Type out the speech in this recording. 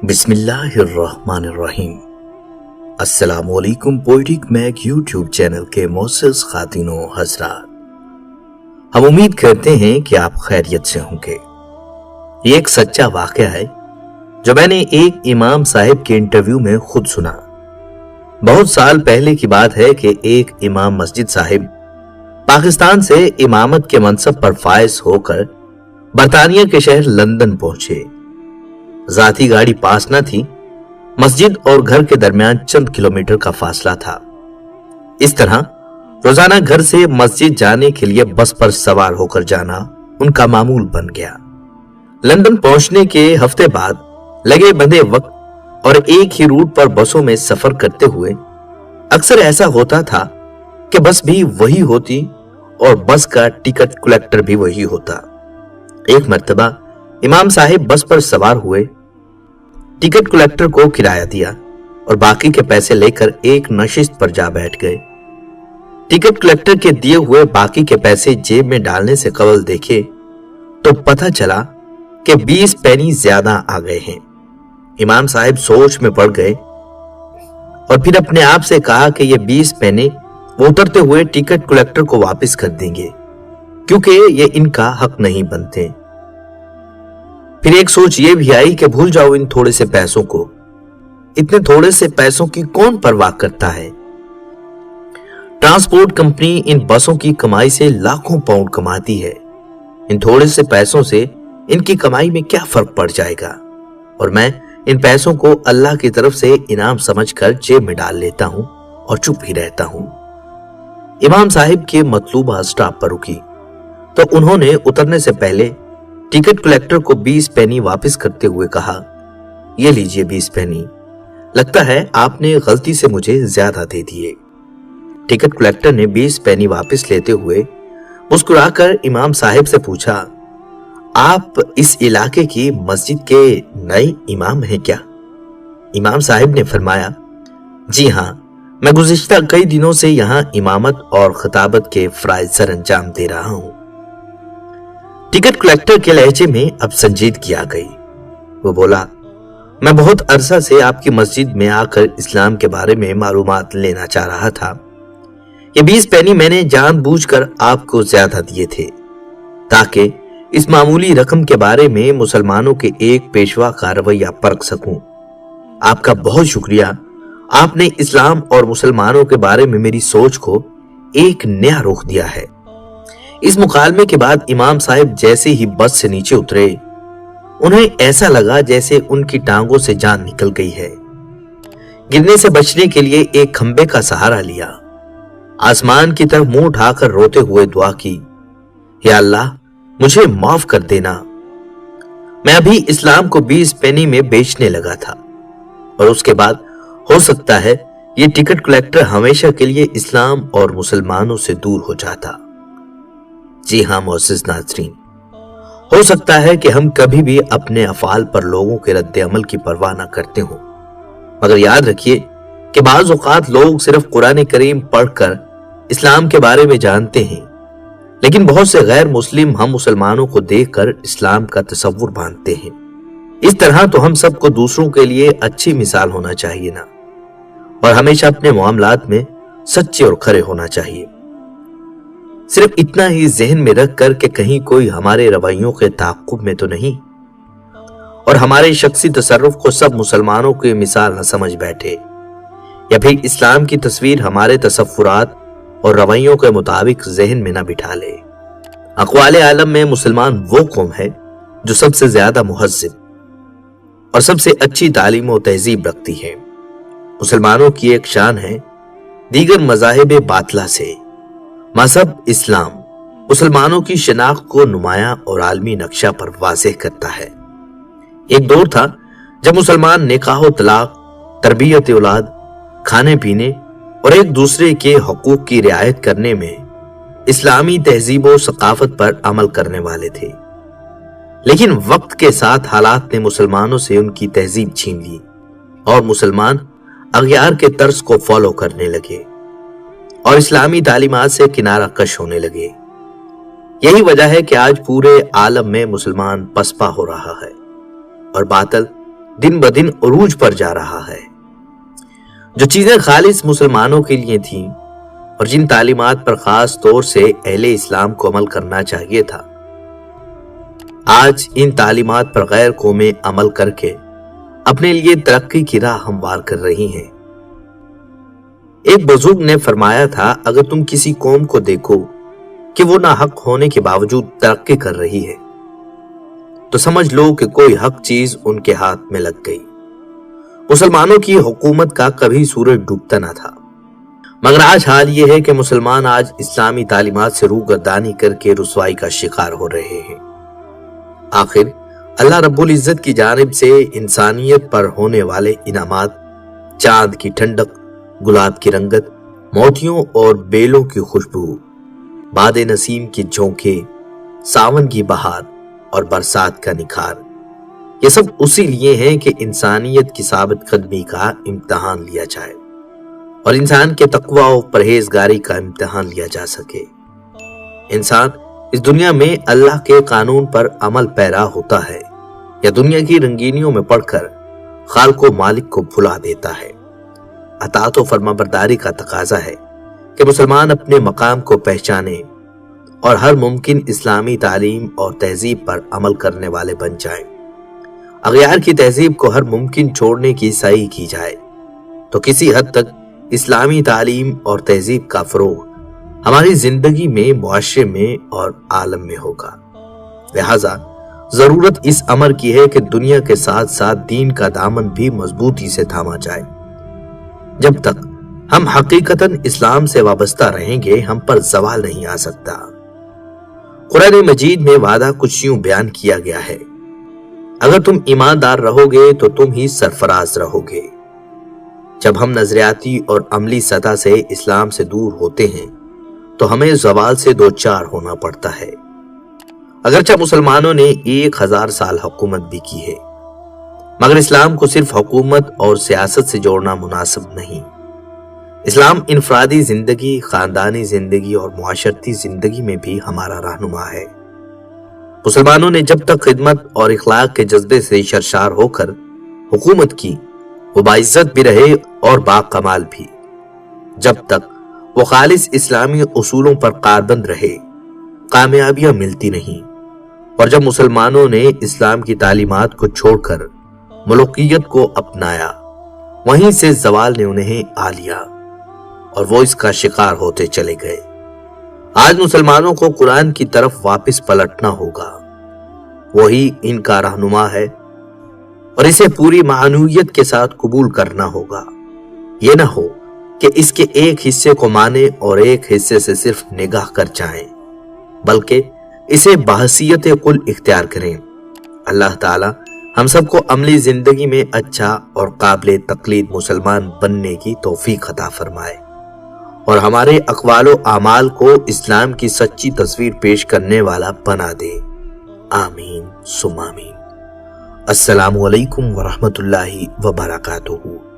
بسم اللہ الرحمن الرحیم۔ السلام علیکم پوئٹک میک یوٹیوب چینل کے معزز خواتین و حضرات، ہم امید کرتے ہیں کہ آپ خیریت سے ہوں گے۔ یہ ایک سچا واقعہ ہے جو میں نے ایک امام صاحب کے انٹرویو میں خود سنا۔ بہت سال پہلے کی بات ہے کہ ایک امام مسجد صاحب پاکستان سے امامت کے منصب پر فائز ہو کر برطانیہ کے شہر لندن پہنچے۔ ذاتی گاڑی پاس نہ تھی، مسجد اور گھر کے درمیان چند کلومیٹر کا فاصلہ تھا۔ اس طرح روزانہ گھر سے مسجد جانے کے لیے بس پر سوار ہو کر جانا ان کا معمول بن گیا۔ لندن پہنچنے کے ہفتے بعد لگے بندے وقت اور ایک ہی روٹ پر بسوں میں سفر کرتے ہوئے اکثر ایسا ہوتا تھا کہ بس بھی وہی ہوتی اور بس کا ٹکٹ کلیکٹر بھی وہی ہوتا۔ ایک مرتبہ امام صاحب بس پر سوار ہوئے، ٹکٹ کلیکٹر کو کرایہ دیا اور باقی کے پیسے لے کر ایک نشست پر جا بیٹھ گئے۔ ٹکٹ کلیکٹر کے دیے ہوئے باقی کے پیسے جیب میں ڈالنے سے قبل دیکھے تو پتہ چلا کہ 20 پینی زیادہ آ گئے ہیں۔ امام صاحب سوچ میں پڑ گئے اور پھر اپنے آپ سے کہا کہ یہ 20 پینے وہ اترتے ہوئے ٹکٹ کلیکٹر کو واپس کر دیں گے کیونکہ یہ ان کا حق نہیں بنتے۔ پھر ایک سوچ یہ بھی آئی کہ بھول جاؤ ان تھوڑے سے پیسوں کو، اتنے تھوڑے سے پیسوں کی کون پرواہ کرتا ہے؟ ٹرانسپورٹ کمپنی ان بسوں کی کمائی سے لاکھوں پاؤنڈ کماتی ہے، ان تھوڑے سے پیسوں سے ان کی کمائی میں کیا فرق پڑ جائے گا؟ اور میں ان پیسوں کو اللہ کی طرف سے انعام سمجھ کر جیب میں ڈال لیتا ہوں اور چپ ہی رہتا ہوں۔ امام صاحب کے مطلوبہ سٹاپ پر رکی تو انہوں نے اترنے سے پہلے ٹکٹ کلیکٹر کو 20 پینی واپس کرتے ہوئے کہا، یہ لیجئے 20 پینی، لگتا ہے آپ نے غلطی سے مجھے زیادہ دے دیے۔ ٹکٹ کلیکٹر نے 20 پینی واپس لیتے ہوئے مسکرا کر امام صاحب سے پوچھا، آپ اس علاقے کی مسجد کے نئے امام ہیں کیا؟ امام صاحب نے فرمایا، جی ہاں، میں گزشتہ کئی دنوں سے یہاں امامت اور خطابت کے فرائض سر انجام دے رہا ہوں۔ ٹکٹ کلیکٹر کے لہجے میں اب سنجیدگی آ گئی۔ وہ بولا، میں بہت عرصہ سے آپ کی مسجد میں آ کر اسلام کے بارے میں معلومات لینا چاہ رہا تھا۔ یہ 20 پینی میں نے جان بوجھ کر آپ کو زیادہ دیے تھے تاکہ اس معمولی رقم کے بارے میں مسلمانوں کے ایک پیشوا کا رویہ پرکھ سکوں۔ آپ کا بہت شکریہ، آپ نے اسلام اور مسلمانوں کے بارے میں میری سوچ کو ایک نیا رخ دیا ہے۔ اس مکالمے کے بعد امام صاحب جیسے ہی بس سے نیچے اترے، انہیں ایسا لگا جیسے ان کی ٹانگوں سے جان نکل گئی ہے۔ گرنے سے بچنے کے لیے ایک کھمبے کا سہارا لیا، آسمان کی طرف منہ اٹھا کر روتے ہوئے دعا کی، یا اللہ مجھے معاف کر دینا، میں ابھی اسلام کو 20 پینی میں بیچنے لگا تھا اور اس کے بعد ہو سکتا ہے یہ ٹکٹ کلیکٹر ہمیشہ کے لیے اسلام اور مسلمانوں سے دور ہو جاتا۔ جی ہاں معزز ناظرین، ہو سکتا ہے کہ ہم کبھی بھی اپنے افعال پر لوگوں کے رد عمل کی پرواہ نہ کرتے ہوں، مگر یاد رکھیے کہ بعض اوقات لوگ صرف قرآن کریم پڑھ کر اسلام کے بارے میں جانتے ہیں، لیکن بہت سے غیر مسلم ہم مسلمانوں کو دیکھ کر اسلام کا تصور باندھتے ہیں۔ اس طرح تو ہم سب کو دوسروں کے لیے اچھی مثال ہونا چاہیے نا، اور ہمیشہ اپنے معاملات میں سچے اور کھرے ہونا چاہیے۔ صرف اتنا ہی ذہن میں رکھ کر کہ کہیں کوئی ہمارے رویوں کے تعاقب میں تو نہیں اور ہمارے شخصی تصرف کو سب مسلمانوں کی مثال نہ سمجھ بیٹھے، یا پھر اسلام کی تصویر ہمارے تصورات اور رویوں کے مطابق ذہن میں نہ بٹھا لے۔ اقوال عالم میں مسلمان وہ قوم ہے جو سب سے زیادہ مہذب اور سب سے اچھی تعلیم و تہذیب رکھتی ہے۔ مسلمانوں کی ایک شان ہے دیگر مذاہب باطلہ سے، مذہب اسلام مسلمانوں کی شناخت کو نمایاں اور عالمی نقشہ پر واضح کرتا ہے۔ ایک دور تھا جب مسلمان نکاح و طلاق، تربیت اولاد، کھانے پینے اور ایک دوسرے کے حقوق کی رعایت کرنے میں اسلامی تہذیب و ثقافت پر عمل کرنے والے تھے، لیکن وقت کے ساتھ حالات نے مسلمانوں سے ان کی تہذیب چھین لی اور مسلمان اغیار کے طرز کو فالو کرنے لگے اور اسلامی تعلیمات سے کنارہ کش ہونے لگے۔ یہی وجہ ہے کہ آج پورے عالم میں مسلمان پسپا ہو رہا ہے اور باطل دن بدن عروج پر جا رہا ہے۔ جو چیزیں خالص مسلمانوں کے لیے تھیں اور جن تعلیمات پر خاص طور سے اہل اسلام کو عمل کرنا چاہیے تھا، آج ان تعلیمات پر غیر قومیں عمل کر کے اپنے لیے ترقی کی راہ ہموار کر رہی ہیں۔ ایک بزرگ نے فرمایا تھا، اگر تم کسی قوم کو دیکھو کہ وہ ناحق ہونے کے باوجود ترقی کر رہی ہے تو سمجھ لو کہ کوئی حق چیز ان کے ہاتھ میں لگ گئی۔ مسلمانوں کی حکومت کا کبھی سورج ڈوبتا نہ تھا، مگر آج حال یہ ہے کہ مسلمان آج اسلامی تعلیمات سے روگردانی کر کے رسوائی کا شکار ہو رہے ہیں۔ آخر اللہ رب العزت کی جانب سے انسانیت پر ہونے والے انعامات، چاند کی ٹھنڈک، گلاب کی رنگت، موتیوں اور بیلوں کی خوشبو، باد نسیم کی جھونکے، ساون کی بہار اور برسات کا نکھار، یہ سب اسی لیے ہیں کہ انسانیت کی ثابت قدمی کا امتحان لیا جائے اور انسان کے تقوی و پرہیزگاری کا امتحان لیا جا سکے۔ انسان اس دنیا میں اللہ کے قانون پر عمل پیرا ہوتا ہے یا دنیا کی رنگینیوں میں پڑھ کر خالق و مالک کو بھلا دیتا ہے۔ اطاعت و فرما برداری کا تقاضا ہے کہ مسلمان اپنے مقام کو پہچانے اور ہر ممکن اسلامی تعلیم اور تہذیب پر عمل کرنے والے بن جائیں۔ اغیار کی تہذیب کو ہر ممکن چھوڑنے کی سعی کی جائے تو کسی حد تک اسلامی تعلیم اور تہذیب کا فروغ ہماری زندگی میں، معاشرے میں اور عالم میں ہوگا۔ لہذا ضرورت اس امر کی ہے کہ دنیا کے ساتھ ساتھ دین کا دامن بھی مضبوطی سے تھاما جائے۔ جب تک ہم حقیقتاً اسلام سے وابستہ رہیں گے، ہم پر زوال نہیں آ سکتا۔ قرآن مجید میں وعدہ کچھ یوں بیان کیا گیا ہے، اگر تم ایماندار رہو گے تو تم ہی سرفراز رہو گے۔ جب ہم نظریاتی اور عملی سطح سے اسلام سے دور ہوتے ہیں تو ہمیں زوال سے دوچار ہونا پڑتا ہے۔ اگرچہ مسلمانوں نے 1000 سال حکومت بھی کی ہے، مگر اسلام کو صرف حکومت اور سیاست سے جوڑنا مناسب نہیں۔ اسلام انفرادی زندگی، خاندانی زندگی اور معاشرتی زندگی میں بھی ہمارا رہنما ہے۔ مسلمانوں نے جب تک خدمت اور اخلاق کے جذبے سے سرشار ہو کر حکومت کی، وہ باعزت بھی رہے اور باکمال بھی۔ جب تک وہ خالص اسلامی اصولوں پر کاربند رہے، کامیابیاں ملتی نہیں، اور جب مسلمانوں نے اسلام کی تعلیمات کو چھوڑ کر ملوکیت کو اپنایا، وہیں سے زوال نے انہیں آ لیا اور وہ اس کا شکار ہوتے چلے گئے۔ آج مسلمانوں کو قرآن کی طرف واپس پلٹنا ہوگا، وہی ان کا رہنما ہے اور اسے پوری معنویت کے ساتھ قبول کرنا ہوگا۔ یہ نہ ہو کہ اس کے ایک حصے کو مانیں اور ایک حصے سے صرف نگاہ کر جائیں، بلکہ اسے بحیثیت کل اختیار کریں۔ اللہ تعالی ہم سب کو عملی زندگی میں اچھا اور قابل تقلید مسلمان بننے کی توفیق عطا فرمائے اور ہمارے اقوال و اعمال کو اسلام کی سچی تصویر پیش کرنے والا بنا دے۔ آمین ثم آمین۔ السلام علیکم ورحمۃ اللہ وبرکاتہ۔